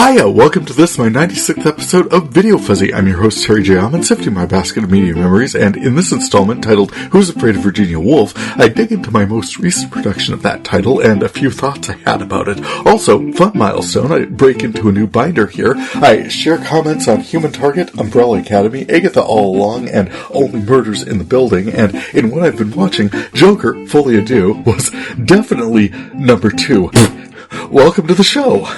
Hiya! Welcome to this, my 96th episode of VideoFuzzy. I'm your host, Terry J. Aman, sifting my basket of media memories, and in this installment, titled Who's Afraid of Virginia Woolf, I dig into my most recent production of that title and a few thoughts I had about it. Also, fun milestone, I break into a new binder here. I share comments on Human Target, Umbrella Academy, Agatha All Along, and Only Murders in the Building, and in what I've been watching, Joker, Folie, Deux was definitely number 2. Welcome to the show!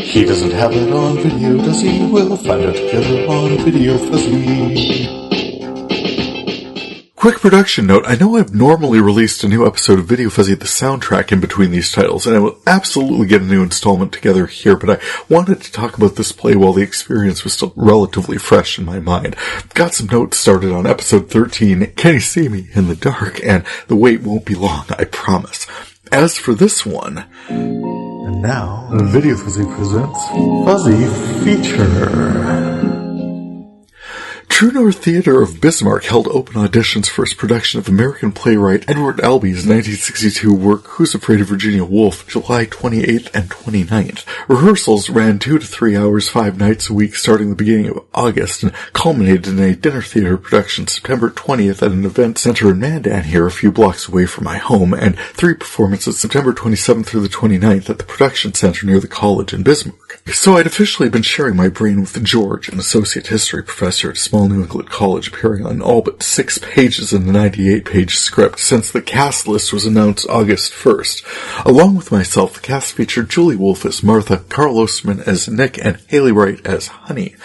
He doesn't have it on video, does he? We'll find out together on VideoFuzzy. Quick production note, I know I've normally released a new episode of VideoFuzzy, the soundtrack, in between these titles, and I will absolutely get a new installment together here, but I wanted to talk about this play while the experience was still relatively fresh in my mind. Got some notes started on episode 13, Can You See Me in the Dark? And the wait won't be long, I promise. As for this one... And now, VideoFuzzy presents Fuzzy Feature. True North Theatre of Bismarck held open auditions for its production of American playwright Edward Albee's 1962 work Who's Afraid of Virginia Woolf, July 28th and 29th. Rehearsals ran 2 to 3 hours 5 nights a week starting the beginning of August and culminated in a dinner theatre production September 20th at an event center in Mandan here a few blocks away from my home, and 3 performances September 27th through the 29th at the production center near the college in Bismarck. So I'd officially been sharing my brain with George, an associate history professor at a small New England college, appearing on all but 6 pages in the 98-page script since the cast list was announced August 1st. Along with myself, the cast featured Julie Wolfe as Martha, Carl Osterman as Nick, and Haley Wright as Honey.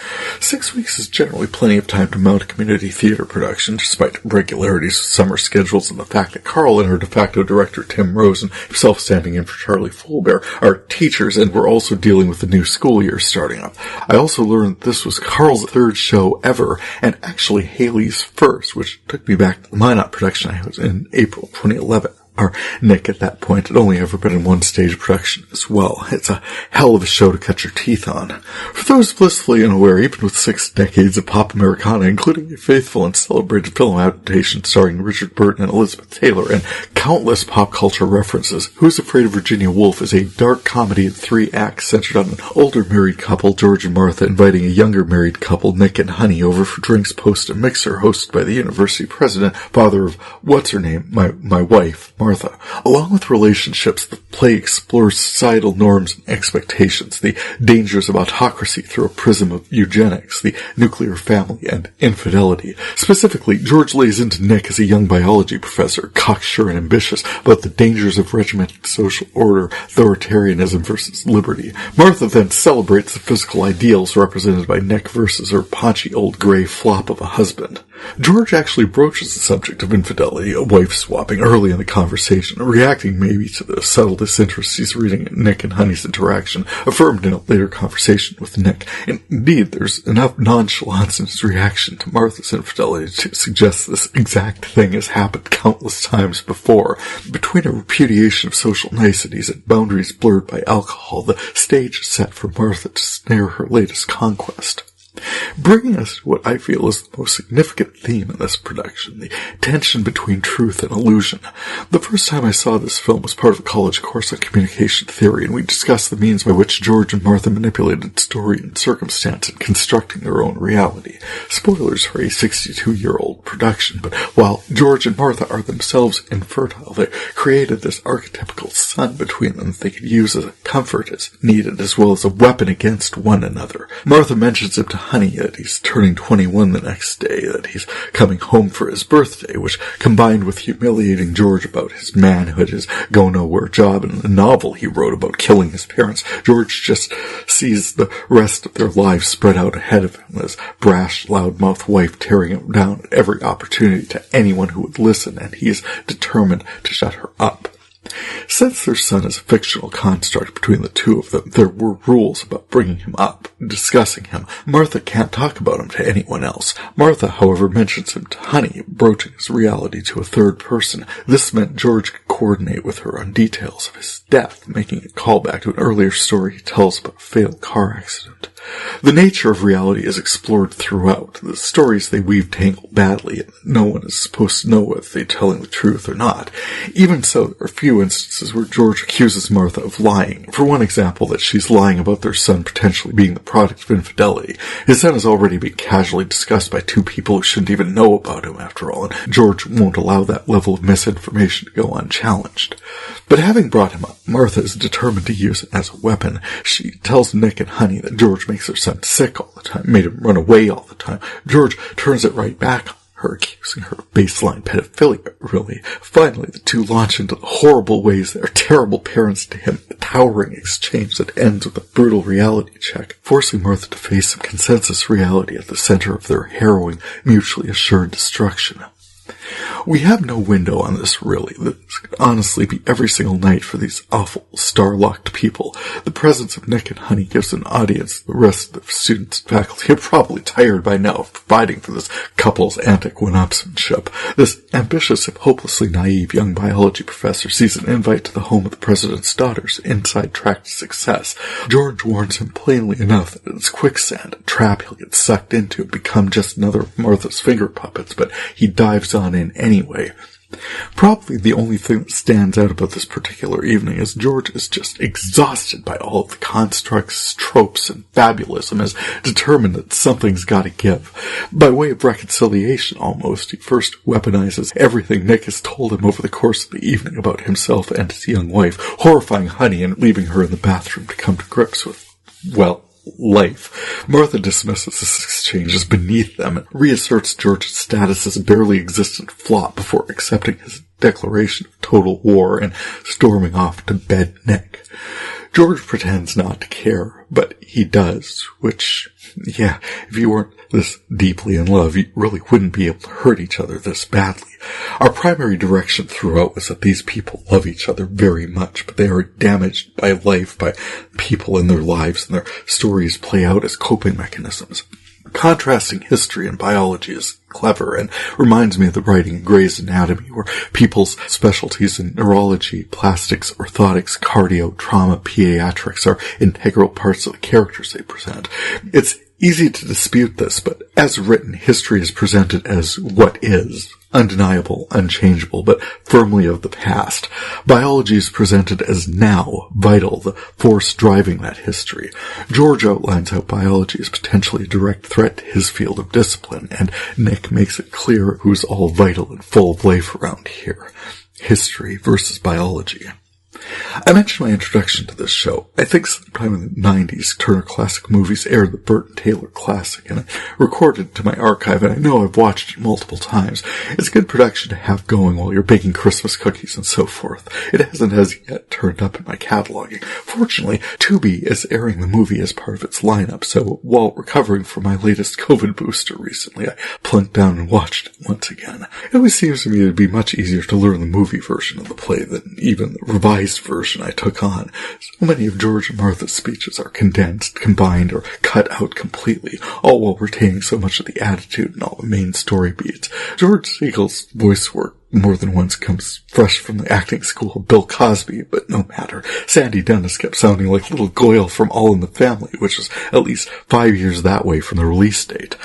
6 weeks is generally plenty of time to mount a community theater production, despite irregularities with summer schedules and the fact that Carl and her de facto director Tim Rosen, himself standing in for Charlie Fulbear, are teachers and were also dealing with the new school year starting up. I also learned this was Carl's 3rd show ever, and actually Haley's first, which took me back to the Minot production I was in April 2011. Our Nick at that point had only ever been in one stage production as well. It's a hell of a show to cut your teeth on. For those blissfully unaware, even with 6 decades of pop Americana, including a faithful and celebrated film adaptation starring Richard Burton and Elizabeth Taylor, and countless pop culture references, Who's Afraid of Virginia Woolf is a dark comedy in 3 acts centered on an older married couple, George and Martha, inviting a younger married couple, Nick and Honey, over for drinks post a mixer hosted by the university president, father of, what's-her-name, my wife, Martha. Along with relationships, the play explores societal norms and expectations, the dangers of autocracy through a prism of eugenics, the nuclear family, and infidelity. Specifically, George lays into Nick as a young biology professor, cocksure and ambitious, about the dangers of regimented social order, authoritarianism versus liberty. Martha then celebrates the physical ideals represented by Nick versus her paunchy old gray flop of a husband. George actually broaches the subject of infidelity, a wife swapping, early in the conversation, reacting maybe to the subtle disinterest he's reading in Nick and Honey's interaction, affirmed in a later conversation with Nick. Indeed, there's enough nonchalance in his reaction to Martha's infidelity to suggest this exact thing has happened countless times before. Between a repudiation of social niceties and boundaries blurred by alcohol, the stage is set for Martha to snare her latest conquest. Bringing us to what I feel is the most significant theme in this production, the tension between truth and illusion. The first time I saw this film was part of a college course on communication theory, and we discussed the means by which George and Martha manipulated story and circumstance in constructing their own reality. Spoilers for a 62-year-old production, but while George and Martha are themselves infertile, they created this archetypical son between them that they could use as a comfort as needed, as well as a weapon against one another. Martha mentions him to Honey that he's turning 21 the next day, that he's coming home for his birthday, which combined with humiliating George about his manhood, his go-nowhere job, and the novel he wrote about killing his parents, George just sees the rest of their lives spread out ahead of him, his brash, loudmouth wife tearing him down at every opportunity to anyone who would listen, and he is determined to shut her up. Since their son is a fictional construct between the two of them, there were rules about bringing him up, discussing him. Martha can't talk about him to anyone else. Martha, however, mentions him to Honey, broaching his reality to a third person. This meant George could coordinate with her on details of his death, making a callback to an earlier story he tells about a fatal car accident. The nature of reality is explored throughout. The stories they weave tangle badly, and no one is supposed to know whether they're telling the truth or not. Even so, there are a few instances where George accuses Martha of lying. For one example, that she's lying about their son potentially being the product of infidelity. His son has already been casually discussed by two people who shouldn't even know about him, after all, and George won't allow that level of misinformation to go unchallenged. But having brought him up, Martha is determined to use it as a weapon. She tells Nick and Honey that George makes her son sick all the time, made him run away all the time. George turns it right back on her, accusing her of baseline pedophilia, really. Finally, the two launch into the horrible ways they are terrible parents to him, a towering exchange that ends with a brutal reality check, forcing Martha to face some consensus reality at the center of their harrowing, mutually assured destruction. We have no window on this, really. This could honestly be every single night for these awful, star-locked people. The presence of Nick and Honey gives an audience the rest of the students and faculty are probably tired by now of providing for this couple's antic one-upsmanship. This ambitious if hopelessly naive young biology professor sees an invite to the home of the president's daughter's inside track to success. George warns him plainly enough that it's quicksand, a trap he'll get sucked into and become just another of Martha's finger puppets, but he dives on in anyway. Probably the only thing that stands out about this particular evening is George is just exhausted by all of the constructs, tropes, and fabulism, is determined that something's gotta give. By way of reconciliation, almost, he first weaponizes everything Nick has told him over the course of the evening about himself and his young wife, horrifying Honey and leaving her in the bathroom to come to grips with, well, life. Martha dismisses this exchange as beneath them and reasserts George's status as a barely existent flop before accepting his declaration of total war and storming off to bed Nick. George pretends not to care, but he does, which, yeah, if you weren't this deeply in love, you really wouldn't be able to hurt each other this badly. Our primary direction throughout was that these people love each other very much, but they are damaged by life, by people in their lives, and their stories play out as coping mechanisms. Contrasting history and biology is clever and reminds me of the writing in Grey's Anatomy, where people's specialties in neurology, plastics, orthotics, cardio, trauma, pediatrics are integral parts of the characters they present. It's easy to dispute this, but as written, history is presented as what is, undeniable, unchangeable, but firmly of the past. Biology is presented as now, vital, the force driving that history. George outlines how biology is potentially a direct threat to his field of discipline, and Nick makes it clear who's all vital and full of life around here. History versus biology. I mentioned my introduction to this show. I think sometime in the 90s, Turner Classic Movies aired the Burton Taylor Classic, and I recorded it to my archive, and I know I've watched it multiple times. It's a good production to have going while you're baking Christmas cookies and so forth. It hasn't as yet turned up in my cataloging. Fortunately, Tubi is airing the movie as part of its lineup, so while recovering from my latest COVID booster recently, I plunked down and watched it once again. It always seems to me to be much easier to learn the movie version of the play than even the revised version I took on. So many of George and Martha's speeches are condensed, combined, or cut out completely, all while retaining so much of the attitude and all the main story beats. George Siegel's voice work more than once comes fresh from the acting school of Bill Cosby, but no matter. Sandy Dennis kept sounding like little Goyle from All in the Family, which was at least 5 years that way from the release date.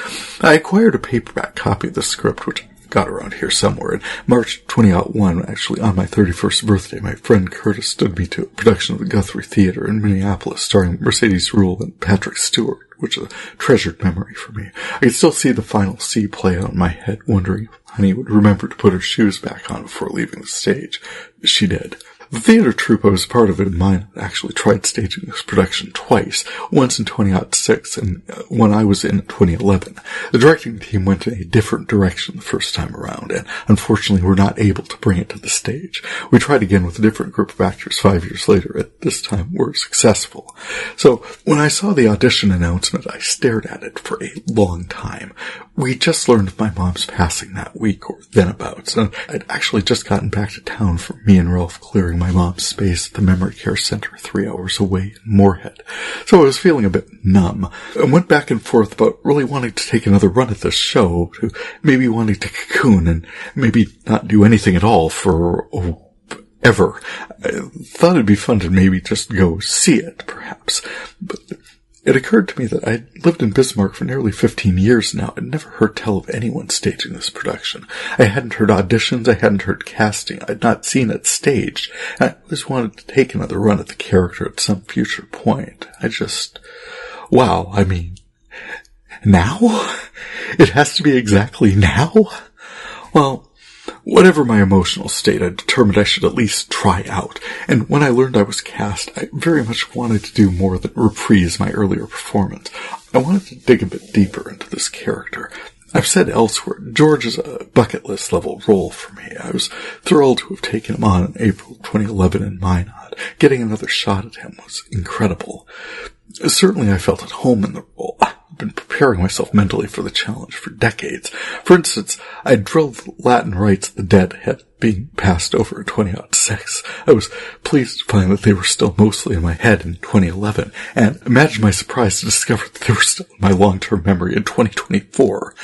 I acquired a paperback copy of the script, which got around here somewhere. In March 2001, actually on my 31st birthday, my friend Curtis stood me to a production of the Guthrie Theater in Minneapolis starring Mercedes Ruehl and Patrick Stewart, which is a treasured memory for me. I can still see the final C play out in my head, wondering if Honey would remember to put her shoes back on before leaving the stage. She did. The theater troupe I was part of in mine actually tried staging this production twice, once in 2006 and when I was in 2011. The directing team went in a different direction the first time around, and unfortunately were not able to bring it to the stage. We tried again with a different group of actors 5 years later, and this time were successful. So, when I saw the audition announcement, I stared at it for a long time. We just learned of my mom's passing that week, or thenabouts, and I'd actually just gotten back to town from me and Ralph clearing my mom's space at the Memory Care Center 3 hours away in Moorhead. So I was feeling a bit numb, and went back and forth about really wanting to take another run at this show, to maybe wanting to cocoon and maybe not do anything at all for ever. I thought it'd be fun to maybe just go see it, perhaps. But It occurred to me that I'd lived in Bismarck for nearly 15 years now and never heard tell of anyone staging this production. I hadn't heard auditions, I hadn't heard casting, I'd not seen it staged, and I always wanted to take another run at the character at some future point. Wow, I mean, now? It has to be exactly now? Well, whatever my emotional state, I determined I should at least try out, and when I learned I was cast, I very much wanted to do more than reprise my earlier performance. I wanted to dig a bit deeper into this character. I've said elsewhere, George is a bucket list level role for me. I was thrilled to have taken him on in April 2011 in Minot. Getting another shot at him was incredible. Certainly I felt at home in the role. I've been preparing myself mentally for the challenge for decades. For instance, I drilled the Latin rites of the dead had being passed over in 2006. I was pleased to find that they were still mostly in my head in 2011, and imagine my surprise to discover that they were still in my long-term memory in 2024.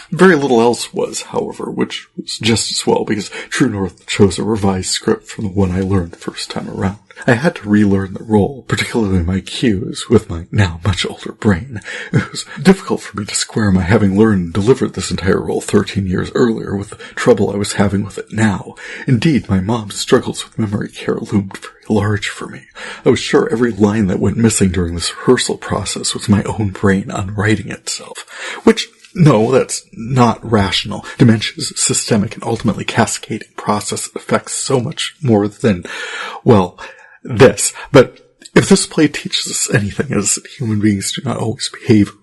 Very little else was, however, which was just as well, because True North chose a revised script from the one I learned the first time around. I had to relearn the role, particularly my cues, with my now much older brain. It was difficult for me to square my having learned and delivered this entire role 13 years earlier with the trouble I was having with it now. Indeed, my mom's struggles with memory care loomed very large for me. I was sure every line that went missing during this rehearsal process was my own brain unwriting itself, which... No, that's not rational. Dementia is a systemic and ultimately cascading process that affects so much more than, well, this. But if this play teaches us anything, is that human beings do not always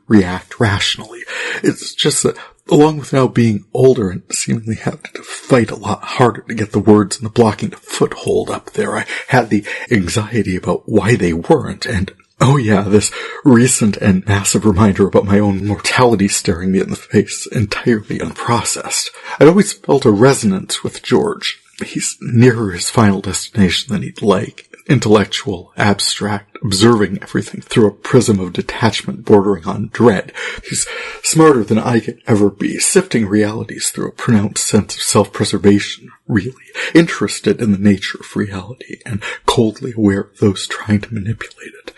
react rationally. It's just that, along with now being older and seemingly having to fight a lot harder to get the words and the blocking to foothold up there, I had the anxiety about why they weren't, and oh yeah, this recent and massive reminder about my own mortality staring me in the face, entirely unprocessed. I'd always felt a resonance with George. He's nearer his final destination than he'd like. Intellectual, abstract, observing everything through a prism of detachment bordering on dread. He's smarter than I could ever be, sifting realities through a pronounced sense of self-preservation, really. Interested in the nature of reality, and coldly aware of those trying to manipulate it.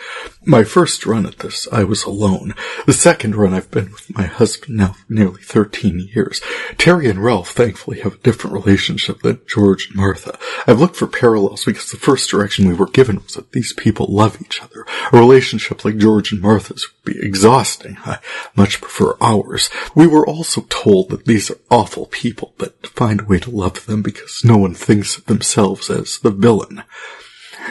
My first run at this, I was alone. The second run, I've been with my husband now for nearly 13 years. Terry and Ralph, thankfully, have a different relationship than George and Martha. I've looked for parallels because the first direction we were given was that these people love each other. A relationship like George and Martha's would be exhausting. I much prefer ours. We were also told that these are awful people, but find a way to love them because no one thinks of themselves as the villain.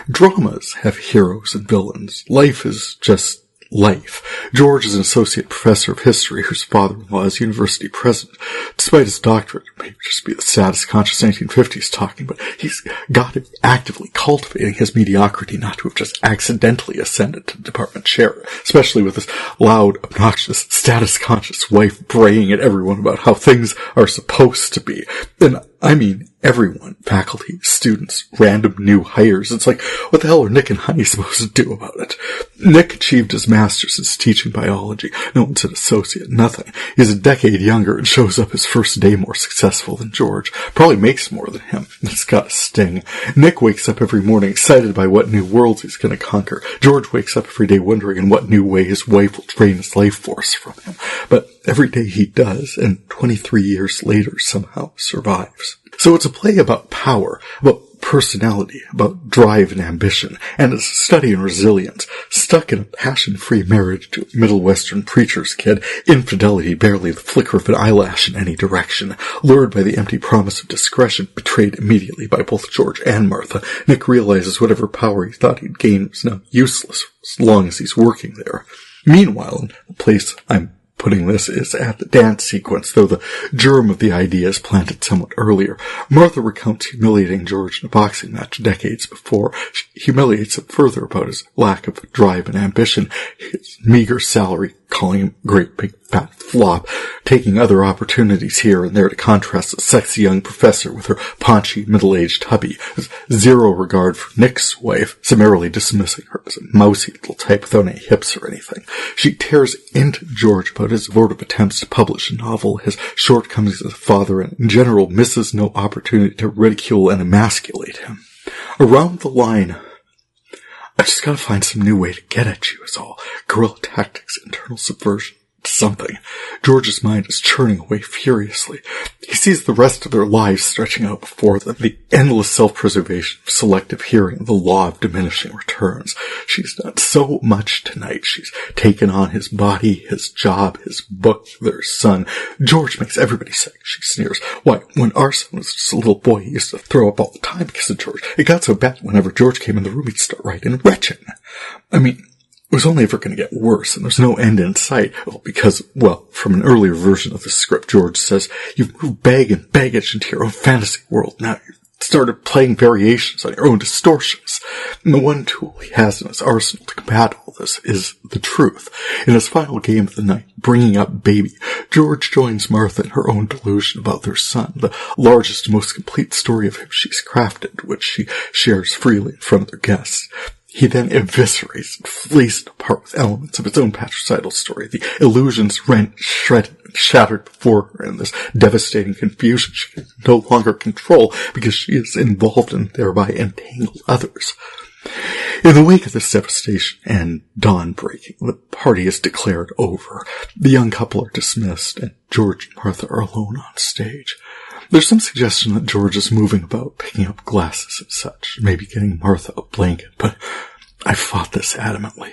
Dramas have heroes and villains. Life is just life. George is an associate professor of history whose father-in-law is university president. Despite his doctorate, it may just be the status conscious 1950s talking, but he's got to be actively cultivating his mediocrity not to have just accidentally ascended to department chair, especially with this loud, obnoxious, status conscious wife braying at everyone about how things are supposed to be. And I mean everyone, faculty, students, random new hires. It's like, what the hell are Nick and Honey supposed to do about it? Nick achieved his master's in teaching biology. No one's an associate, nothing. He's a decade younger and shows up his first day more successful than George. Probably makes more than him. It's got a sting. Nick wakes up every morning excited by what new worlds he's going to conquer. George wakes up every day wondering in what new way his wife will drain his life force from him. But every day he does, and 23 years later somehow survives. So it's a play about power, about personality, about drive and ambition, and it's a study in resilience. Stuck in a passion-free marriage to a Middle Western preacher's kid, infidelity barely the flicker of an eyelash in any direction, lured by the empty promise of discretion, betrayed immediately by both George and Martha, Nick realizes whatever power he thought he'd gained was now useless as long as he's working there. Meanwhile, in the place I'm putting this is at the dance sequence, though the germ of the idea is planted somewhat earlier. Martha recounts humiliating George in a boxing match decades before. She humiliates him further about his lack of drive and ambition, his meager salary, calling him a great big fat flop, taking other opportunities here and there to contrast the sexy young professor with her paunchy middle-aged hubby, with zero regard for Nick's wife, summarily dismissing her as a mousy little type without any hips or anything. She tears into George about his abortive attempts to publish a novel, his shortcomings as a father, and in general misses no opportunity to ridicule and emasculate him. Around the line, I just gotta find some new way to get at you is all. Guerrilla tactics, internal subversion. Something. George's mind is churning away furiously. He sees the rest of their lives stretching out before them, the endless self-preservation of selective hearing, the law of diminishing returns. She's done so much tonight. She's taken on his body, his job, his book, their son. George makes everybody sick, she sneers. Why, when our son was just a little boy, he used to throw up all the time because of George. It got so bad whenever George came in the room, he'd start writing retching. I mean, it was only ever going to get worse, and there's no end in sight. Well, because, from an earlier version of the script, George says, you've moved bag and baggage into your own fantasy world. Now you've started playing variations on your own distortions. And the one tool he has in his arsenal to combat all this is the truth. In his final game of the night, bringing up baby, George joins Martha in her own delusion about their son, the largest and most complete story of him she's crafted, which she shares freely in front of their guests. He then eviscerates and flees it apart with elements of its own patricidal story. The illusions rent, shredded, and shattered before her in this devastating confusion she can no longer control because she is involved and thereby entangled others. In the wake of this devastation and dawn breaking, the party is declared over. The young couple are dismissed, and George and Martha are alone on stage. There's some suggestion that George is moving about, picking up glasses and such, maybe getting Martha a blanket, but I fought this adamantly.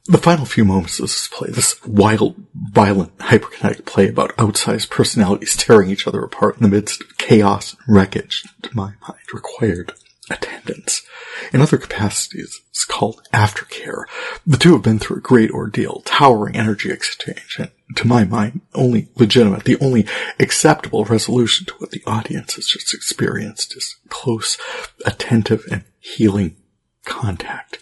The final few moments of this play, this wild, violent, hyperkinetic play about outsized personalities tearing each other apart in the midst of chaos and wreckage, to my mind, required attendance. In other capacities, it's called aftercare. The two have been through a great ordeal, towering energy exchange, and to my mind, only legitimate, the only acceptable resolution to what the audience has just experienced is close, attentive, and healing contact.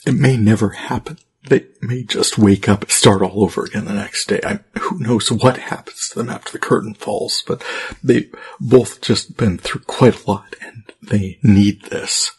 It may never happen. They may just wake up and start all over again the next day. Who knows what happens to them after the curtain falls, but they've both just been through quite a lot, and they need this.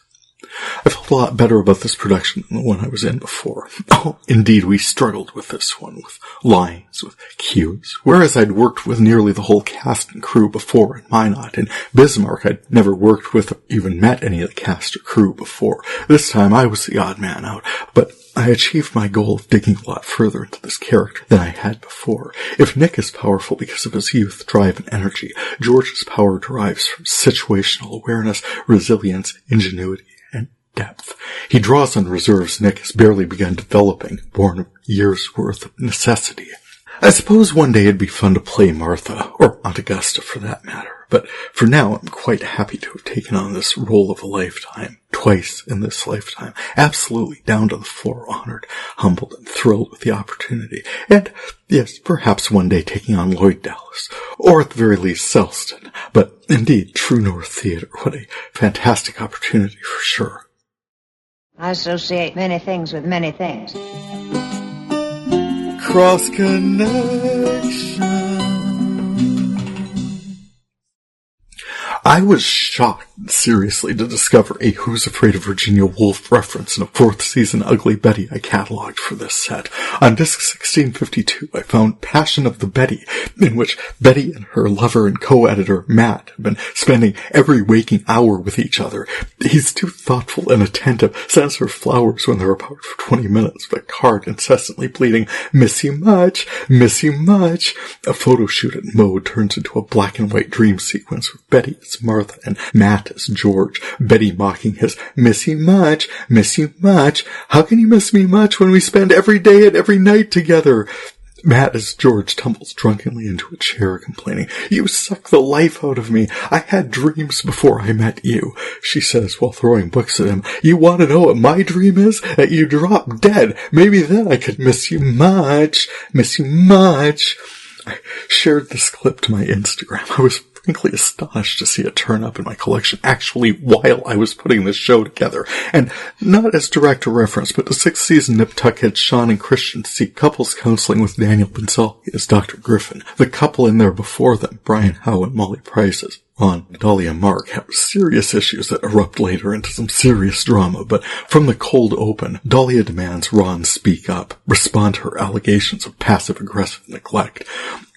I felt a lot better about this production than the one I was in before. Oh, indeed, we struggled with this one, with lines, with cues. Whereas I'd worked with nearly the whole cast and crew before in Minot. In Bismarck, I'd never worked with or even met any of the cast or crew before. This time, I was the odd man out, but I achieved my goal of digging a lot further into this character than I had before. If Nick is powerful because of his youth, drive, and energy, George's power derives from situational awareness, resilience, ingenuity, and depth. He draws on reserves Nick has barely begun developing, born of years' worth of necessity. I suppose one day it'd be fun to play Martha, or Aunt Augusta for that matter, but for now I'm quite happy to have taken on this role of a lifetime, twice in this lifetime, absolutely down to the floor, honored, humbled, and thrilled with the opportunity, and yes, perhaps one day taking on Lloyd Dallas, or at the very least Selston, but indeed, True North Theatre, what a fantastic opportunity for sure. I associate many things with many things. Cross Connection. I was shocked, seriously, to discover a Who's Afraid of Virginia Woolf reference in a 4th season Ugly Betty I catalogued for this set. On disc 1652, I found Passion of the Betty, in which Betty and her lover and co-editor, Matt, have been spending every waking hour with each other. He's too thoughtful and attentive, sends her flowers when they're apart for 20 minutes, with a card incessantly bleeding, "Miss you much, miss you much." A photo shoot at Mode turns into a black and white dream sequence with Betty as Martha and Matt as George, Betty mocking his "miss you much, miss you much. How can you miss me much when we spend every day and every night together?" Matt as George tumbles drunkenly into a chair complaining, "You suck the life out of me. I had dreams before I met you," she says while throwing books at him. "You want to know what my dream is? That you drop dead. Maybe then I could miss you much, miss you much." I shared this clip to my Instagram. I was frankly astonished to see it turn up in my collection actually while I was putting this show together. And not as direct a reference, but the 6th season Nip Tuckhead Sean and Christian seek couples counseling with Daniel Bensalki as Dr. Griffin. The couple in there before them, Brian Howe and Molly Price as Ron, Dahlia and Mark, have serious issues that erupt later into some serious drama, but from the cold open, Dahlia demands Ron speak up, respond to her allegations of passive-aggressive neglect,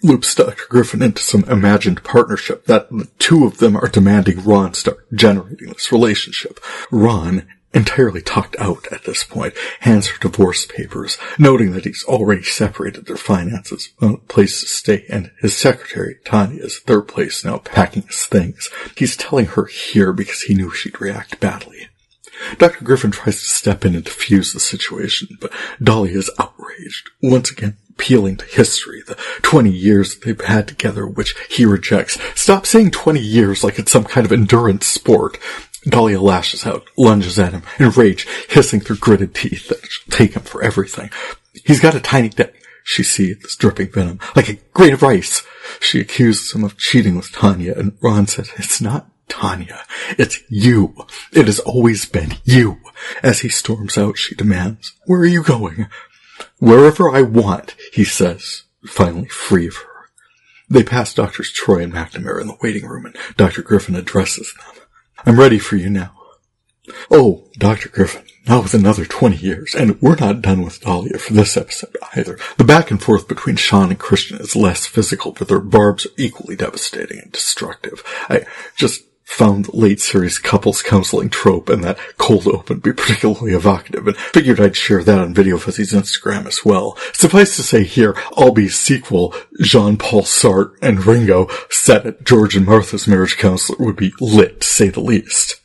loops Dr. Griffin into some imagined partnership that the two of them are demanding Ron start generating this relationship. Ron, entirely tucked out at this point, hands her divorce papers, noting that he's already separated their finances, a place to stay, and his secretary, Tanya, is at their place now packing his things. He's telling her here because he knew she'd react badly. Dr. Griffin tries to step in and defuse the situation, but Dolly is outraged, once again appealing to history, the 20 years that they've had together, which he rejects. Stop saying 20 years like it's some kind of endurance sport. Dahlia lashes out, lunges at him, in rage, hissing through gritted teeth that she'll take him for everything. He's got a tiny dick, she seethes, dripping venom, like a grain of rice. She accuses him of cheating with Tanya, and Ron says, "It's not Tanya, it's you. It has always been you." As he storms out, she demands, "Where are you going?" "Wherever I want," he says, finally free of her. They pass Doctors Troy and McNamara in the waiting room, and Dr. Griffin addresses them. "I'm ready for you now." "Oh, Dr. Griffin, not with another 20 years, and we're not done with Dahlia for this episode either. The back and forth between Sean and Christian is less physical, but their barbs are equally devastating and destructive. I just found the late series couples counseling trope and that cold open to be particularly evocative, and figured I'd share that on VideoFuzzy's Instagram as well. Suffice to say here, Albee's sequel, Jean-Paul Sartre and Ringo, set at George and Martha's marriage counselor, would be lit, to say the least.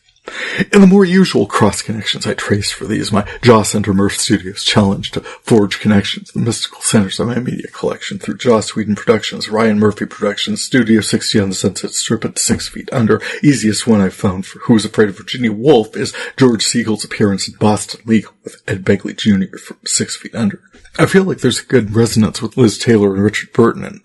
In the more usual cross-connections I traced for these, my Joss and Murph Studios challenge to forge connections, the mystical centers of my media collection through Joss Whedon Productions, Ryan Murphy Productions, Studio 60 on the Sunset Strip at 6 Feet Under. Easiest one I've found for Who's Afraid of Virginia Woolf is George Siegel's appearance in Boston Legal with Ed Begley Jr. from 6 Feet Under. I feel like there's a good resonance with Liz Taylor and Richard Burton and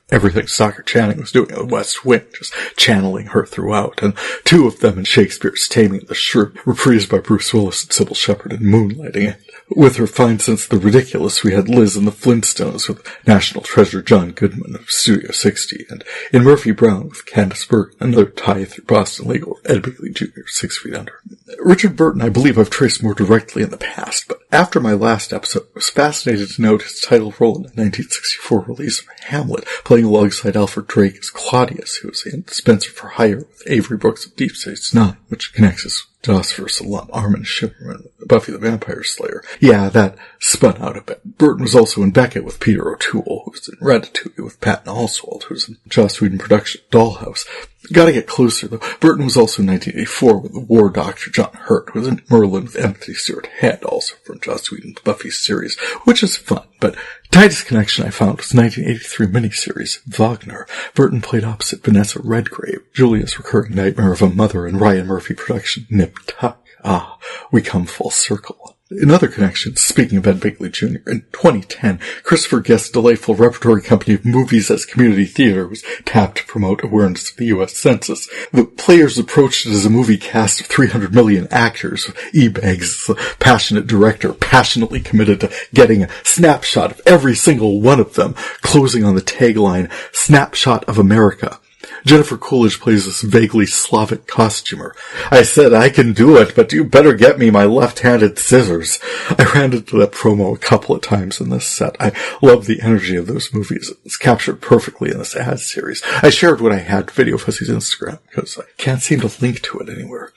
everything Soccer Channing was doing in the West Wing, just channeling her throughout, and two of them in Shakespeare's Taming of the Shrew, reprised by Bruce Willis and Sybil Shepherd in Moonlighting. With her fine sense of the ridiculous, we had Liz in the Flintstones with National Treasure John Goodman of Studio 60, and in Murphy Brown with Candace Bergen, another tie through Boston Legal with Ed Begley Jr. 6 Feet Under. Richard Burton I believe I've traced more directly in the past, but after my last episode, I was fascinated to note his title role in the 1964 release of Hamlet, playing alongside Alfred Drake as Claudius, who was in Spencer for Hire with Avery Brooks of Deep Space Nine, which connects us Jossverse alum Armin Shimmerman, Buffy the Vampire Slayer. Yeah, that spun out a bit. Burton was also in Beckett with Peter O'Toole, who was in Ratatouille with Patton Oswalt, who was in Joss Whedon production Dollhouse. Gotta get closer, though. Burton was also in 1984 with the War Doctor John Hurt, who was in Merlin with Anthony Stewart Head, also from Joss Whedon's Buffy series, which is fun, but tightest connection I found was the 1983 miniseries, Wagner. Burton played opposite Vanessa Redgrave, Julia's recurring nightmare of a mother in Ryan Murphy production Nip Tuck. Ah, we come full circle. In other connections, speaking of Ed Begley Jr., in 2010, Christopher Guest's delightful repertory company of Movies as Community Theater was tapped to promote awareness of the U.S. Census. The players approached it as a movie cast of 300 million actors, with E-Bags, the passionate director, passionately committed to getting a snapshot of every single one of them, closing on the tagline, "Snapshot of America." Jennifer Coolidge plays this vaguely Slavic costumer. "I said I can do it, but you better get me my left-handed scissors." I ran into that promo a couple of times in this set. I love the energy of those movies. It's captured perfectly in this ad series. I shared what I had to VideoFuzzy's Instagram because I can't seem to link to it anywhere.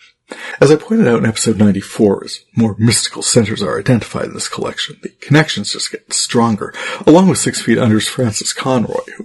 As I pointed out in episode 94, as more mystical centers are identified in this collection, the connections just get stronger, along with 6 Feet Under's Francis Conroy, who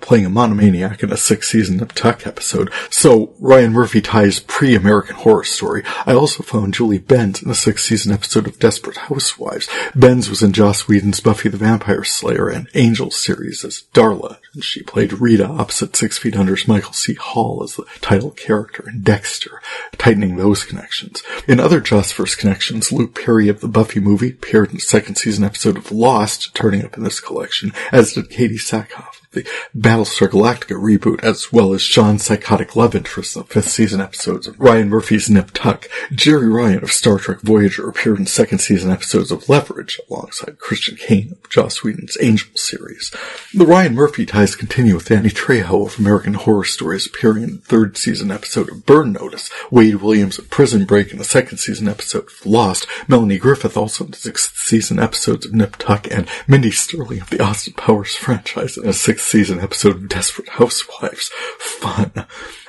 playing a monomaniac in a 6th-season Nip Tuck episode. So Ryan Murphy ties pre-American Horror Story. I also found Julie Benz in the 6th-season episode of Desperate Housewives. Benz was in Joss Whedon's Buffy the Vampire Slayer and Angel series as Darla, and she played Rita opposite 6 Feet Under's Michael C. Hall as the title character in Dexter, tightening those connections. In other Jossverse connections, Luke Perry of the Buffy movie appeared in the 2nd-season episode of Lost, turning up in this collection, as did Katie Sackhoff of the Battlestar Galactica reboot, as well as Sean's psychotic love interest in the 5th-season episodes of Ryan Murphy's Nip Tuck. Jerry Ryan of Star Trek Voyager appeared in 2nd-season episodes of Leverage, alongside Christian Kane of Joss Whedon's Angel series. The Ryan Murphy ties continue with Danny Trejo of American Horror Stories appearing in the 3rd-season episode of Burn Notice, Wade Williams of Prison Break in the 2nd-season episode of Lost, Melanie Griffith also in the 6th-season episodes of Nip Tuck, and Mindy Sterling of the Austin Powers franchise in a 6th-season episode of Desperate Housewives. Fun.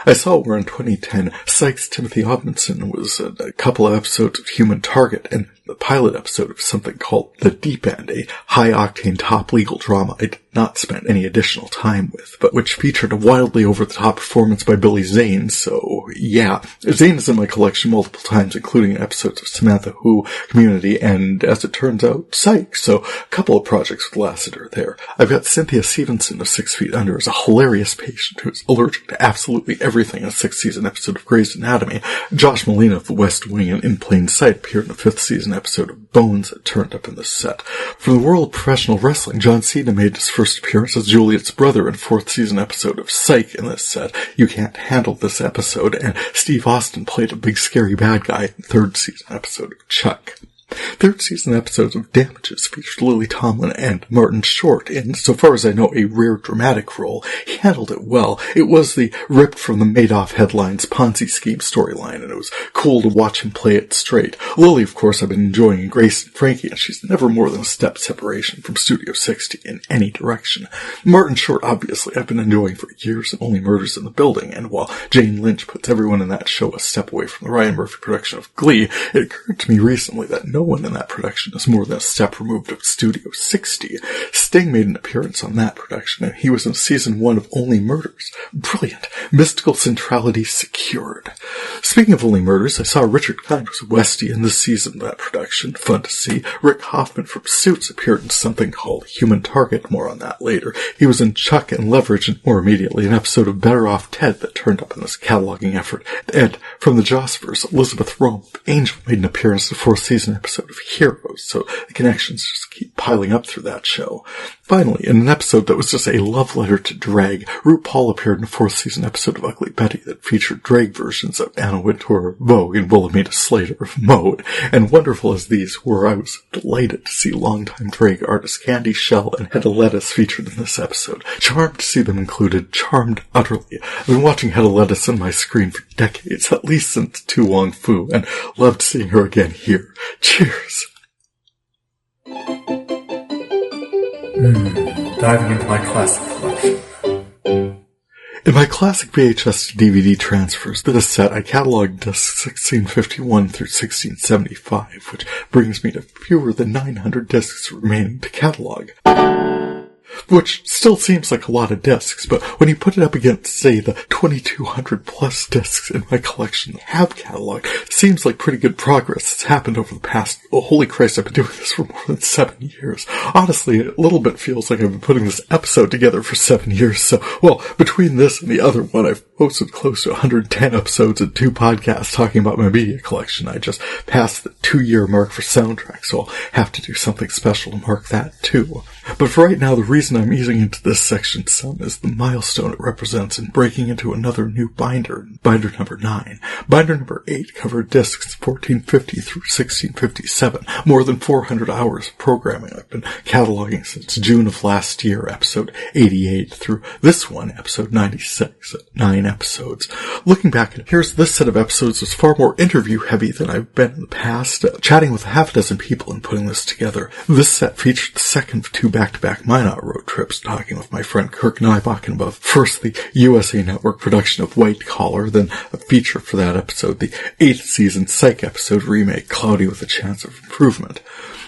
I saw where in 2010, Sykes' Timothy Odmanson was in a couple of episodes of Human Target and the pilot episode of something called The Deep End, a high-octane top legal drama I did not spend any additional time with, but which featured a wildly over-the-top performance by Billy Zane, so yeah. Zane is in my collection multiple times, including episodes of Samantha Who, Community, and, as it turns out, Sykes, so a couple of projects with Lassiter there. I've got Cynthia Stevenson of 6 Feet Under as a hilarious patient who is allergic to absolutely everything in a 6th season episode of Grey's Anatomy. Josh Molina of The West Wing and In Plain Sight appeared in the 5th season episode of Bones that turned up in this set. From the world of professional wrestling, John Cena made his first appearance as Juliet's brother in 4th season episode of Psych in this set. You Can't Handle This episode, and Steve Austin played a big scary bad guy in 3rd season episode of Chuck. 3rd season episodes of Damages featured Lily Tomlin and Martin Short in, so far as I know, a rare dramatic role. He handled it well. It was the ripped from the Madoff headlines Ponzi scheme storyline, and it was cool to watch him play it straight. Lily, of course, I've been enjoying in Grace and Frankie, and she's never more than a step separation from Studio 60 in any direction. Martin Short, obviously, I've been enjoying for years in Only Murders in the Building, and while Jane Lynch puts everyone in that show a step away from the Ryan Murphy production of Glee, it occurred to me recently that no one in that production is more than a step removed of Studio 60. Sting made an appearance on that production, and he was in season 1 of Only Murders. Brilliant. Mystical centrality secured. Speaking of Only Murders, I saw Richard Kind was a Westie in this season of that production. Fun to see. Rick Hoffman from Suits appeared in something called Human Target. More on that later. He was in Chuck and Leverage, and more immediately, an episode of Better Off Ted that turned up in this cataloging effort. And from the Jossverse, Elizabeth Rome, Angel, made an appearance in the 4th season episode of Heroes, so the connections just keep piling up through that show. Finally, in an episode that was just a love letter to drag, RuPaul appeared in a 4th season episode of Ugly Betty that featured drag versions of Anna Wintour of Vogue and Wilhelmina Slater of Mode, and wonderful as these were, I was delighted to see longtime drag artists Candy Shell and Hedda Lettuce featured in this episode. Charmed to see them included, charmed utterly. I've been watching Hedda Lettuce on my screen for decades, at least since Tu Wong Fu, and loved seeing her again here. Cheers! Diving into my classic collection. In my classic VHS to DVD transfers, this set I cataloged discs 1651 through 1675, which brings me to fewer than 900 discs remaining to catalog. Which still seems like a lot of discs, but when you put it up against, say, the 2,200 plus discs in my collection that have cataloged, it seems like pretty good progress that's happened over the past, holy Christ, I've been doing this for more than 7 years. Honestly, a little bit feels like I've been putting this episode together for 7 years, so, well, between this and the other one, I've posted close to 110 episodes and 2 podcasts talking about my media collection. I just passed the 2-year mark for soundtracks, so I'll have to do something special to mark that too. But for right now, the reason I'm easing into this section some is the milestone it represents in breaking into another new binder, binder number 9. Binder number 8 covered discs 1450 through 1657, more than 400 hours of programming I've been cataloging since June of last year, episode 88, through this one, episode 96, 9 episodes. Looking back, it appears this set of episodes was far more interview-heavy than I've been in the past, chatting with half a dozen people and putting this together. This set featured the second of 2 back-to-back Minot road trips, talking with my friend Kirk Nybakken about first the USA Network production of White Collar, then a feature for that episode, the 8th season Psych episode remake, Cloudy with a Chance of Improvement.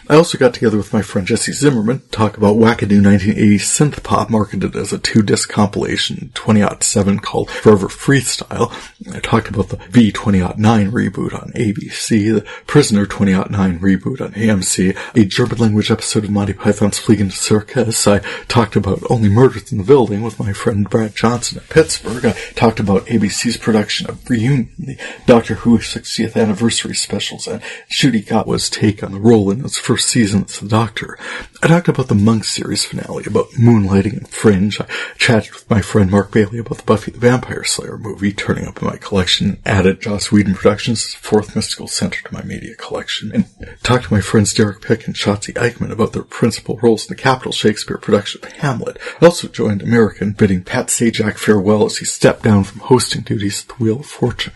I also got together with my friend Jesse Zimmerman to talk about wackadoo 1980s synth pop marketed as a 2-disc compilation in 2007 called Forever Freestyle. I talked about the V2009 reboot on ABC, the Prisoner 2009 reboot on AMC, a German language episode of Monty Python's Fliegende Circus. I talked about Only Murders in the Building with my friend Brad Johnson at Pittsburgh. I talked about ABC's production of Reunion, the Doctor Who 60th anniversary specials, and Ncuti Gatwa's take on the role in its first season as the Doctor. I talked about the Monk series finale, about moonlighting and Fringe. I chatted with my friend Mark Bailey about the Buffy the Vampire Slayer movie turning up in my collection, and added Joss Whedon Productions as a 4th mystical center to my media collection, and talked to my friends Derek Pick and Shotzi Eichmann about their principal roles in the Capitol Shakespeare production of Hamlet. I also joined America in bidding Pat Sajak farewell as he stepped down from hosting duties at the Wheel of Fortune.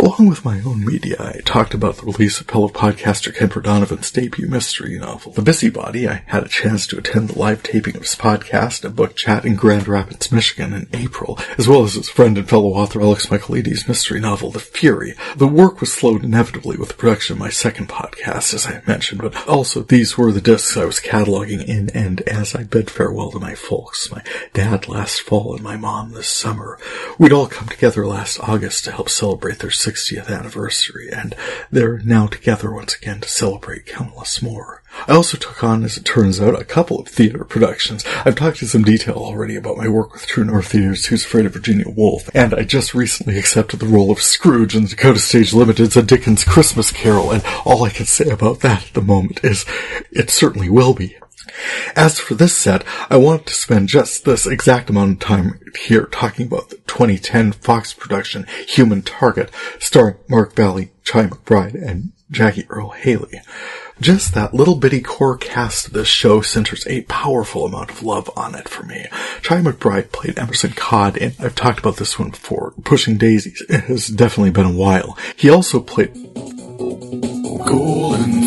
Along with my own media, I talked about the release of fellow podcaster Ken Donovan's debut mystery novel, The Busybody. I had a chance to attend the live taping of his podcast, A Book Chat in Grand Rapids, Michigan in April, as well as his friend and fellow author Alex Michaelides' mystery novel, The Fury. The work was slowed inevitably with the production of my second podcast, as I mentioned, but also these were the discs I was cataloging in and as I bid farewell to my folks, my dad last fall and my mom this summer. We'd all come together last August to help celebrate their 60th anniversary, and they're now together once again to celebrate countless more. I also took on, as it turns out, a couple of theater productions. I've talked in some detail already about my work with True North Theatre's Who's Afraid of Virginia Woolf, and I just recently accepted the role of Scrooge in Dakota Stage Limited's A Dickens Christmas Carol, and all I can say about that at the moment is it certainly will be. As for this set, I wanted to spend just this exact amount of time here talking about the 2010 Fox production Human Target, starring Mark Valley, Chi McBride, and Jackie Earle Haley. Just that little bitty core cast of this show centers a powerful amount of love on it for me. Chi McBride played Emerson Codd, and I've talked about this one before, Pushing Daisies. It has definitely been a while. He also played Golden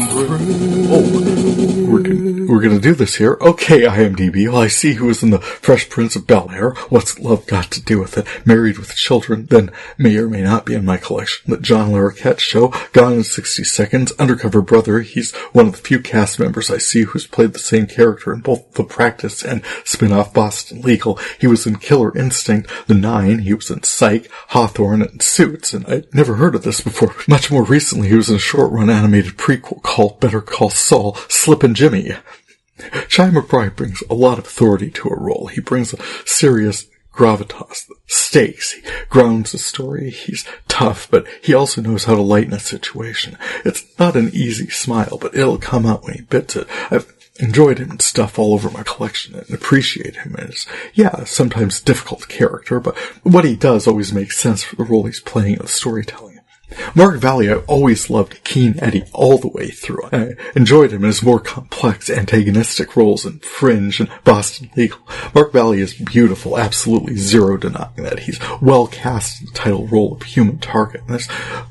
we're gonna do this here. Okay, IMDb. Well, I see who was in the Fresh Prince of Bel-Air. What's love got to do with it? Married with Children, then may or may not be in my collection. The John Larroquette Show, Gone in 60 Seconds, Undercover Brother. He's one of the few cast members I see who's played the same character in both The Practice and spin-off Boston Legal. He was in Killer Instinct, The Nine. He was in Psych, Hawthorne, and Suits, and I'd never heard of this before. Much more recently, he was in a short-run animated prequel called Better Call Saul, Slippin' Jimmy. Chi McBride brings a lot of authority to a role. He brings a serious gravitas, stakes. He grounds the story. He's tough, but he also knows how to lighten a situation. It's not an easy smile, but it'll come out when he bits it. I've enjoyed him and stuff all over my collection and appreciate him as, sometimes difficult character, but what he does always makes sense for the role he's playing in the storytelling. Mark Valley, I always loved Keen Eddie all the way through. I enjoyed him in his more complex antagonistic roles in Fringe and Boston Legal. Mark Valley is beautiful, absolutely zero denying that. He's well cast in the title role of Human Target. And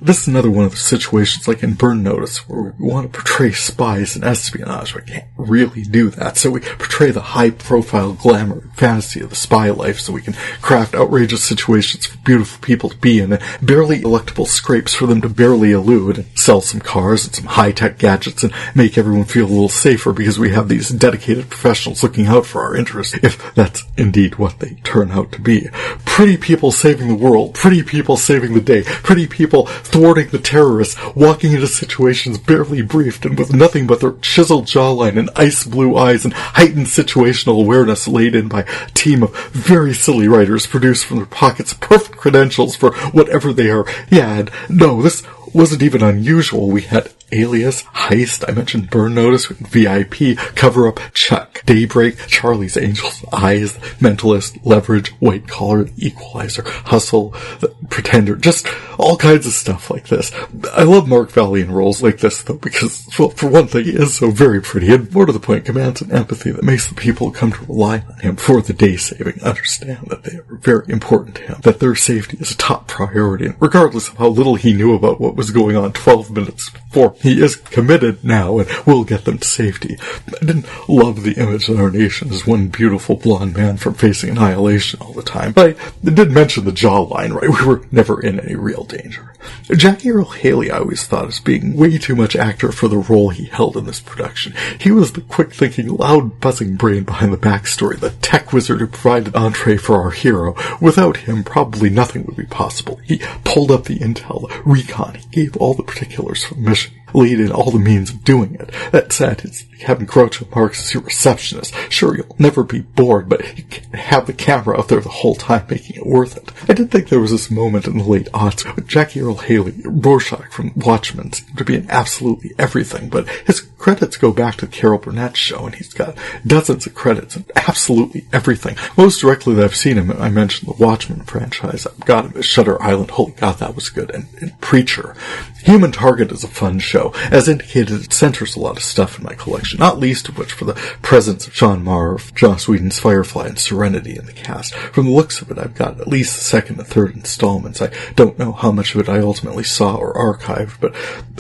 this is another one of the situations like in Burn Notice where we want to portray spies and espionage, but can't really do that. So we portray the high-profile glamour and fantasy of the spy life so we can craft outrageous situations for beautiful people to be in and barely electable scrapes for them to barely elude, and sell some cars and some high-tech gadgets and make everyone feel a little safer because we have these dedicated professionals looking out for our interests, if that's indeed what they turn out to be. Pretty people saving the world, pretty people saving the day, pretty people thwarting the terrorists, walking into situations barely briefed and with nothing but their chiseled jawline and ice blue eyes and heightened situational awareness laid in by a team of very silly writers produced from their pockets perfect credentials for whatever they are. And no, this wasn't even unusual. We had Alias, Heist, I mentioned Burn Notice, VIP, Cover Up, Chuck, Daybreak, Charlie's Angels, Eyes, Mentalist, Leverage, White Collar, Equalizer, Hustle, The Pretender, just all kinds of stuff like this. I love Mark Valley in roles like this, though, because, well, for one thing, he is so very pretty, and more to the point, commands an empathy that makes the people who come to rely on him for the day-saving understand that they are very important to him, that their safety is a top priority, and regardless of how little he knew about what was going on 12 minutes before, he is committed now and will get them to safety. I didn't love the image of our nation as one beautiful blonde man from facing annihilation all the time, but I did mention the jawline, right? We were never in any real danger. Jackie Earle Haley I always thought as being way too much actor for the role he held in this production. He was the quick-thinking, loud, buzzing brain behind the backstory, the tech wizard who provided entree for our hero. Without him, probably nothing would be possible. He pulled up the intel, the recon, he gave all the particulars for the mission, laid in all the means of doing it. That said, it's having Groucho Marx as your receptionist. Sure, you'll never be bored, but you can have the camera out there the whole time making it worth it. I did think there was this moment in the late aughts with Jackie Earle Haley, Rorschach from Watchmen, seemed to be in absolutely everything, but his credits go back to the Carol Burnett show, and he's got dozens of credits in absolutely everything. Most directly that I've seen him, I mentioned the Watchmen franchise. I've got him at Shutter Island. Holy God, that was good. And Preacher. Human Target is a fun show. As indicated, it centers a lot of stuff in my collection, not least of which for the presence of Sean Maher, Joss Whedon's Firefly, and Serenity in the cast. From the looks of it, I've got at least the second and third installments. I don't know how much of it I ultimately saw or archived, but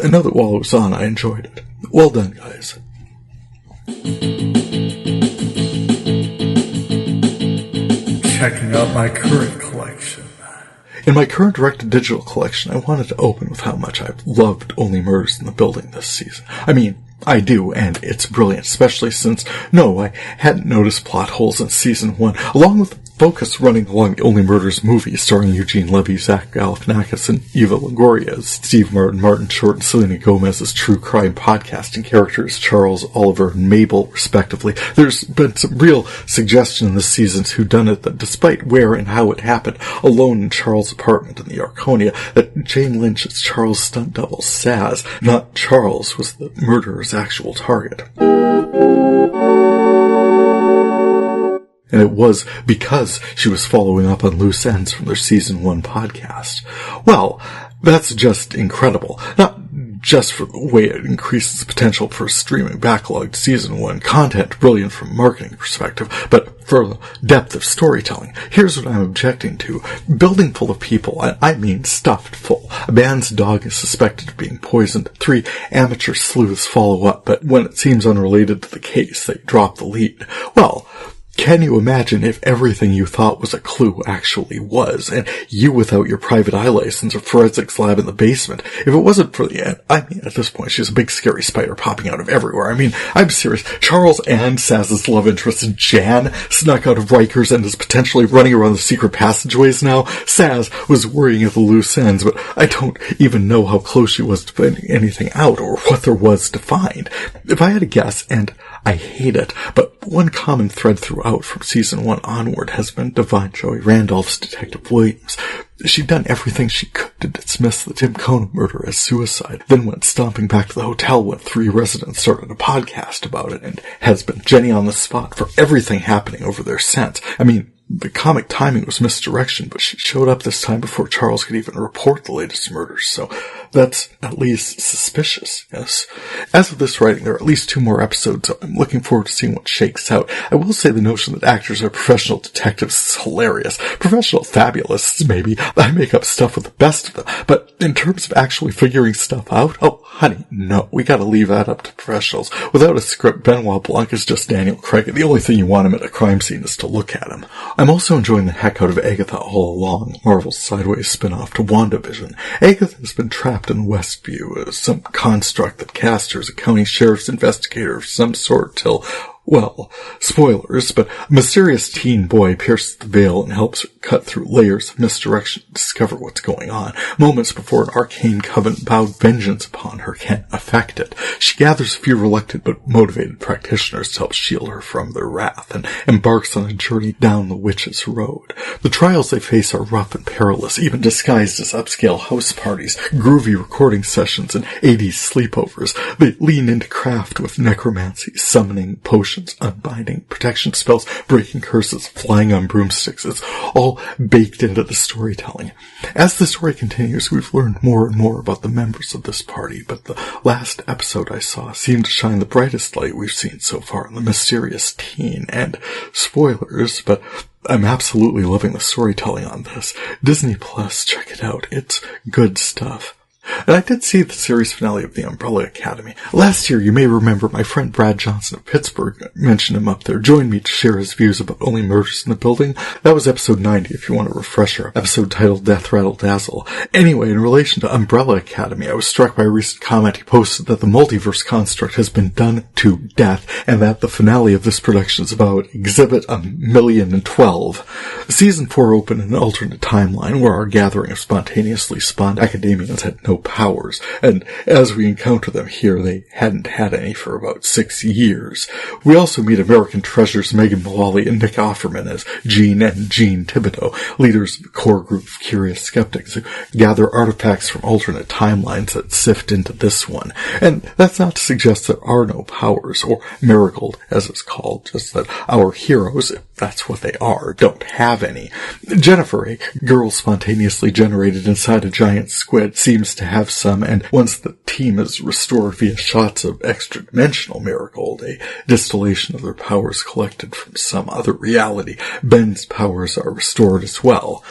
I know that while it was on, I enjoyed it. Well done, guys. Checking out my current collection. In my current direct-to-digital collection, I wanted to open with how much I've loved Only Murders in the Building this season. I mean, I do, and it's brilliant, especially since, no, I hadn't noticed plot holes in Season 1, along with focus running along the Only Murders movie starring Eugene Levy, Zach Galifianakis, and Eva Longoria as Steve Martin, Martin Short, and Selena Gomez's true crime podcasting characters Charles, Oliver, and Mabel, respectively. There's been some real suggestion in this season's whodunit that despite where and how it happened, alone in Charles' apartment in the Arconia, that Jane Lynch's Charles' stunt double, Saz, not Charles, was the murderer's actual target. And it was because she was following up on loose ends from their Season 1 podcast. Well, that's just incredible. Not just for the way it increases the potential for streaming backlogged Season 1 content, brilliant from a marketing perspective, but for the depth of storytelling. Here's what I'm objecting to. Building full of people, I mean stuffed full. A man's dog is suspected of being poisoned. 3 amateur sleuths follow up, but when it seems unrelated to the case, they drop the lead. Well, can you imagine if everything you thought was a clue actually was, and you without your private eye license or forensics lab in the basement? If it wasn't for the end, I mean, at this point, she's a big scary spider popping out of everywhere. I mean, I'm serious. Charles and Saz's love interest, Jan, snuck out of Rikers and is potentially running around the secret passageways now. Saz was worrying at the loose ends, but I don't even know how close she was to finding anything out or what there was to find. If I had to guess, and I hate it, but one common thread throughout from Season 1 onward has been Divine Joy Randolph's Detective Williams. She'd done everything she could to dismiss the Tim Cohn murder as suicide, then went stomping back to the hotel when 3 residents started a podcast about it, and has been Jenny on the spot for everything happening over there since. I mean, the comic timing was misdirection, but she showed up this time before Charles could even report the latest murders, so that's at least suspicious, yes. As of this writing, there are at least 2 more episodes, so I'm looking forward to seeing what shakes out. I will say the notion that actors are professional detectives is hilarious. Professional fabulists, maybe. I make up stuff with the best of them, but in terms of actually figuring stuff out, oh, honey, no, we gotta leave that up to professionals. Without a script, Benoit Blanc is just Daniel Craig, and the only thing you want him at a crime scene is to look at him. I'm also enjoying the heck out of Agatha All Along, Marvel's sideways spin-off to WandaVision. Agatha has been trapped in Westview as some construct that cast her as a county sheriff's investigator of some sort till, well, spoilers, but a mysterious teen boy pierces the veil and helps her cut through layers of misdirection to discover what's going on. Moments before an arcane coven vowed vengeance upon her can affect it. She gathers a few reluctant but motivated practitioners to help shield her from their wrath and embarks on a journey down the witch's road. The trials they face are rough and perilous, even disguised as upscale house parties, groovy recording sessions, and 80s sleepovers. They lean into craft with necromancy, summoning, potions, unbinding, protection spells, breaking curses, flying on broomsticks. It's all baked into the storytelling. As the story continues, we've learned more and more about the members of this party, but the last episode I saw seemed to shine the brightest light we've seen so far on the mysterious teen. And spoilers, but I'm absolutely loving the storytelling on this. Disney Plus, check it out. It's good stuff. And I did see the series finale of The Umbrella Academy. Last year, you may remember my friend Brad Johnson of Pittsburgh mentioned him up there, joined me to share his views about Only Murders in the Building. That was episode 90, if you want a refresher. Episode titled Death Rattle Dazzle. Anyway, in relation to Umbrella Academy, I was struck by a recent comment he posted that the multiverse construct has been done to death, and that the finale of this production is about Exhibit 1,012. Season 4 opened in an alternate timeline where our gathering of spontaneously spawned academians had no powers, and as we encounter them here, they hadn't had any for about 6 years. We also meet American treasures Megan Mullally and Nick Offerman as Jean and Jean Thibodeau, leaders of a core group of curious skeptics who gather artifacts from alternate timelines that sift into this one. And that's not to suggest there are no powers, or Marigold, as it's called, just that our heroes, if that's what they are, don't have any. Jennifer, a girl spontaneously generated inside a giant squid, seems to to have some, and once the team is restored via shots of extra-dimensional Marigold, a distillation of their powers collected from some other reality, Ben's powers are restored as well.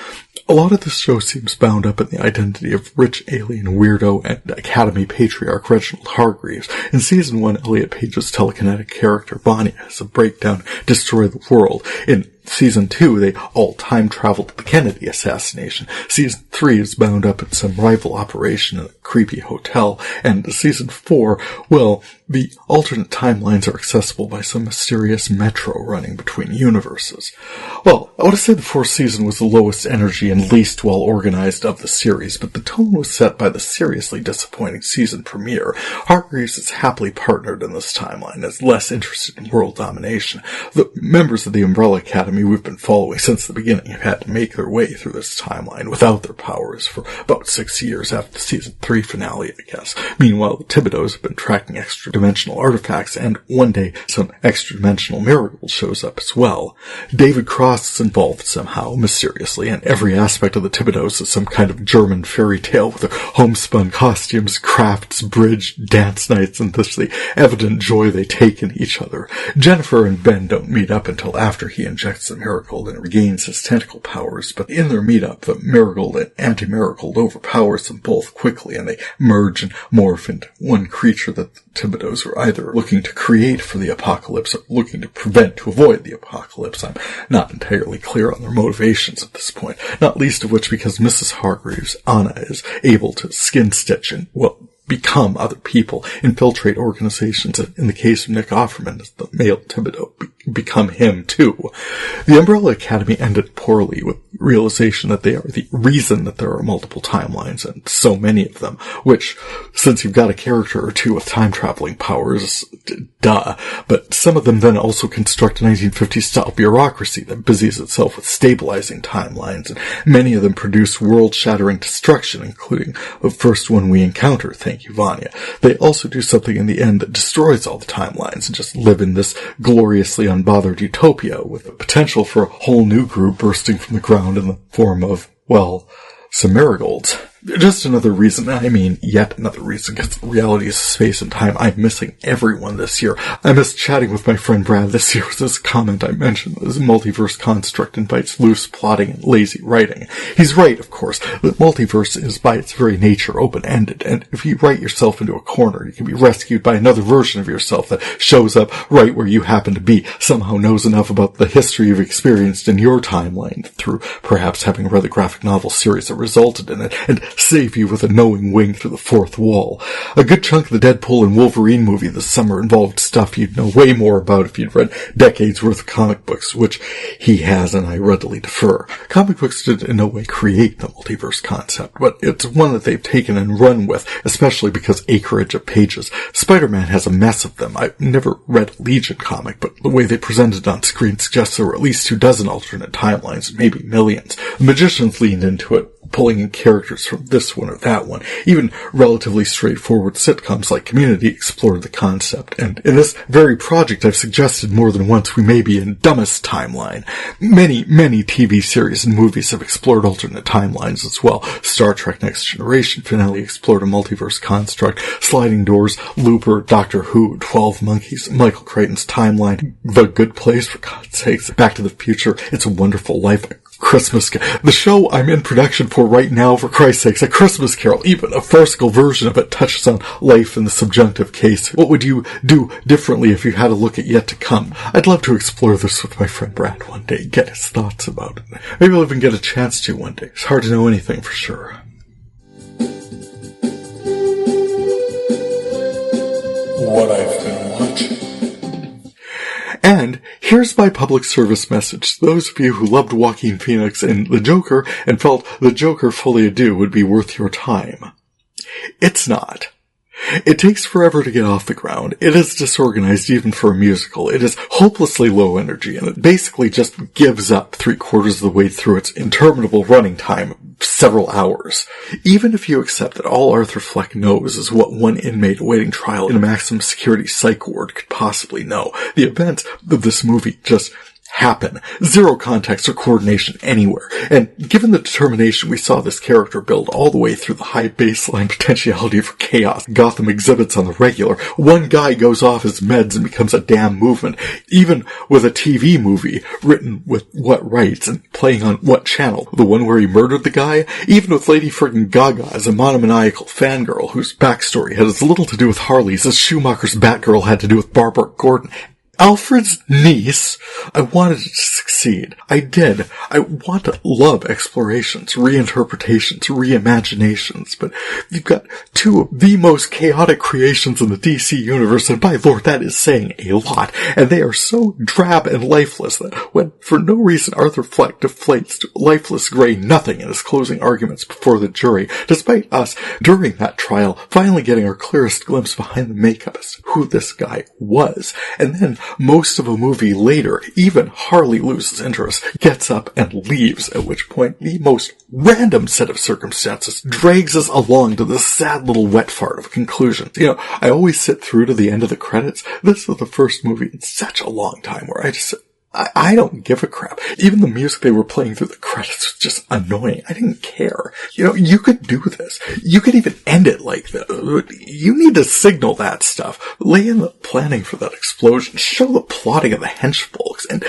A lot of this show seems bound up in the identity of rich alien weirdo and Academy patriarch Reginald Hargreaves. In Season 1, Elliot Page's telekinetic character Vanya has a breakdown, destroy the world. In Season 2, they all time travel to the Kennedy assassination. Season 3 is bound up in some rival operation in a creepy hotel. And Season 4, well, the alternate timelines are accessible by some mysterious metro running between universes. Well, I would have said the fourth season was the lowest energy and least well-organized of the series, but the tone was set by the seriously disappointing season premiere. Hargreaves is happily partnered in this timeline, as less interested in world domination. The members of the Umbrella Academy we've been following since the beginning have had to make their way through this timeline without their powers for about 6 years after the season 3 finale, I guess. Meanwhile, the Thibodeaux have been tracking extra-dimensional artifacts, and one day some extra-dimensional Marigold shows up as well. David Cross is involved somehow, mysteriously, and every aspect of the Thibodeaux is some kind of German fairy tale with their homespun costumes, crafts, bridge, dance nights, and thus the evident joy they take in each other. Jennifer and Ben don't meet up until after he injects the Marigold and regains his tentacle powers, but in their meetup, the Marigold and Anti-Marigold overpowers them both quickly, and they merge and morph into one creature that the Thibodeaux are either looking to create for the apocalypse or looking to prevent to avoid the apocalypse. I'm not entirely clear on their motivations at this point, not least of which because Mrs. Hargreaves, Anna, is able to skin stitch and, well, become other people, infiltrate organizations, and in the case of Nick Offerman, as the male Thibodeaux, become him too. The Umbrella Academy ended poorly with the realization that they are the reason that there are multiple timelines, and so many of them, which, since you've got a character or two with time-traveling powers, duh, but some of them then also construct a 1950s-style bureaucracy that busies itself with stabilizing timelines, and many of them produce world-shattering destruction, including the first one we encounter, thank you, Vanya. They also do something in the end that destroys all the timelines and just live in this gloriously unbothered utopia with the potential for a whole new group bursting from the ground in the form of, well, some marigolds. Just another reason, yet another reason, because reality is space and time. I'm missing everyone this year. I missed chatting with my friend Brad this year with this comment I mentioned. This multiverse construct invites loose plotting and lazy writing. He's right, of course. The multiverse is by its very nature open-ended, and if you write yourself into a corner, you can be rescued by another version of yourself that shows up right where you happen to be, somehow knows enough about the history you've experienced in your timeline through perhaps having read the graphic novel series that resulted in it, and save you with a knowing wink through the fourth wall. A good chunk of the Deadpool and Wolverine movie this summer involved stuff you'd know way more about if you'd read decades worth of comic books, which he has, and I readily defer. Comic books did in no way create the multiverse concept, but it's one that they've taken and run with, especially because acreage of pages. Spider-Man has a mess of them. I've never read a Legion comic, but the way they presented it on screen suggests there were at least 24 alternate timelines, maybe millions. The Magicians leaned into it, pulling in characters from this one or that one. Even relatively straightforward sitcoms like Community explored the concept, and in this very project I've suggested more than once we may be in dumbest timeline. Many TV series and movies have explored alternate timelines as well. Star Trek Next Generation finale explored a multiverse construct. Sliding Doors, Looper, Doctor Who, 12 Monkeys, Michael Crichton's Timeline, The Good Place, for God's sakes, Back to the Future, It's a Wonderful Life, Christmas, the show I'm in production for right now, for Christ's sakes, A Christmas Carol, even a farcical version of it touches on life in the subjunctive case. What would you do differently if you had a look at yet to come? I'd love to explore this with my friend Brad one day, get his thoughts about it. Maybe I'll even get a chance to one day. It's hard to know anything for sure. What I've been watching. And here's my public service message to those of you who loved Joaquin Phoenix in The Joker and felt The Joker Folie would be worth your time. It's not. It takes forever to get off the ground. It is disorganized even for a musical. It is hopelessly low energy, and it basically just gives up 3/4 of the way through its interminable running time, several hours. Even if you accept that all Arthur Fleck knows is what one inmate awaiting trial in a maximum security psych ward could possibly know, the events of this movie just happen. Zero context or coordination anywhere. And given the determination we saw this character build all the way through the high baseline potentiality for chaos Gotham exhibits on the regular, one guy goes off his meds and becomes a damn movement. Even with a TV movie written with what rights and playing on what channel, the one where he murdered the guy, even with Lady friggin' Gaga as a monomaniacal fangirl whose backstory had as little to do with Harley's as Schumacher's Batgirl had to do with Barbara Gordon. Alfred's niece, I wanted it to succeed. I did. I want to love explorations, reinterpretations, reimaginations, but you've got two of the most chaotic creations in the DC universe, and by Lord, that is saying a lot, and they are so drab and lifeless that when, for no reason, Arthur Fleck deflates to lifeless gray nothing in his closing arguments before the jury, despite us, during that trial, finally getting our clearest glimpse behind the makeup as who this guy was, and then most of a movie later, even Harley loses interest, gets up and leaves, at which point the most random set of circumstances drags us along to this sad little wet fart of conclusions. You know, I always sit through to the end of the credits. This was the first movie in such a long time where I don't give a crap. Even the music they were playing through the credits was just annoying. I didn't care. You know, you could do this. You could even end it like this. You need to signal that stuff. Lay in the planning for that explosion. Show the plotting of the hench folks. And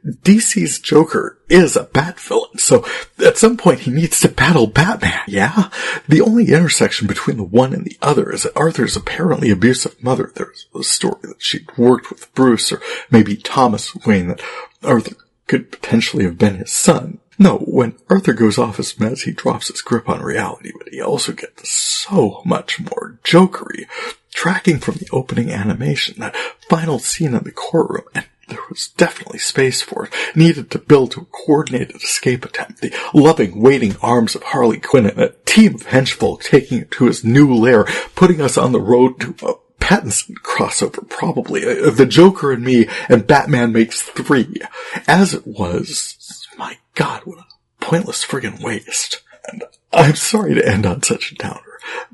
DC's Joker is a bat villain, so at some point he needs to battle Batman, yeah? The only intersection between the one and the other is that Arthur's apparently abusive mother. There's a story that she'd worked with Bruce, or maybe Thomas Wayne, that Arthur could potentially have been his son. No, when Arthur goes off his meds, he drops his grip on reality, but he also gets so much more jokery. Tracking from the opening animation, that final scene in the courtroom, and there was definitely space for it, needed to build to a coordinated escape attempt, the loving, waiting arms of Harley Quinn and a team of henchfolk taking it to his new lair, putting us on the road to a Pattinson crossover, probably. The Joker and me, and Batman makes 3. As it was, my God, what a pointless friggin' waste. And I'm sorry to end on such a downer.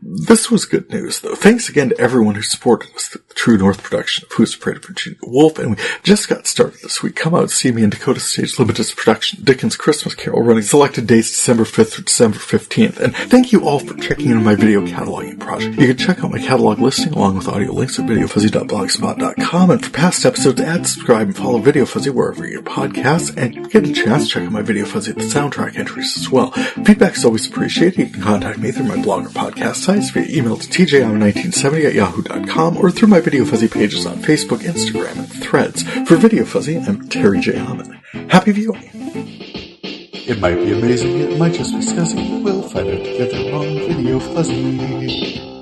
This was good news, though. Thanks again to everyone who supported us through the True North production of Who's Afraid of Virginia Woolf, and we just got started this week. Come out and see me in Dakota Stage Limited production, Dickens' Christmas Carol, running selected dates December 5th through December 15th. And thank you all for checking in on my video cataloging project. You can check out my catalog listing along with audio links at VideoFuzzy.blogspot.com, and for past episodes, add, subscribe, and follow VideoFuzzy wherever you get podcasts, and you get a chance to check out my VideoFuzzy at the soundtrack entries as well. Feedback is always appreciated. You can contact me through my blog or podcast sites via email to tjam1970@yahoo.com or through my VideoFuzzy pages on Facebook, Instagram, and Threads. For VideoFuzzy, I'm Terry J. Aman. Happy viewing. It might be amazing, it might just be scuzzy. We'll find out together on VideoFuzzy.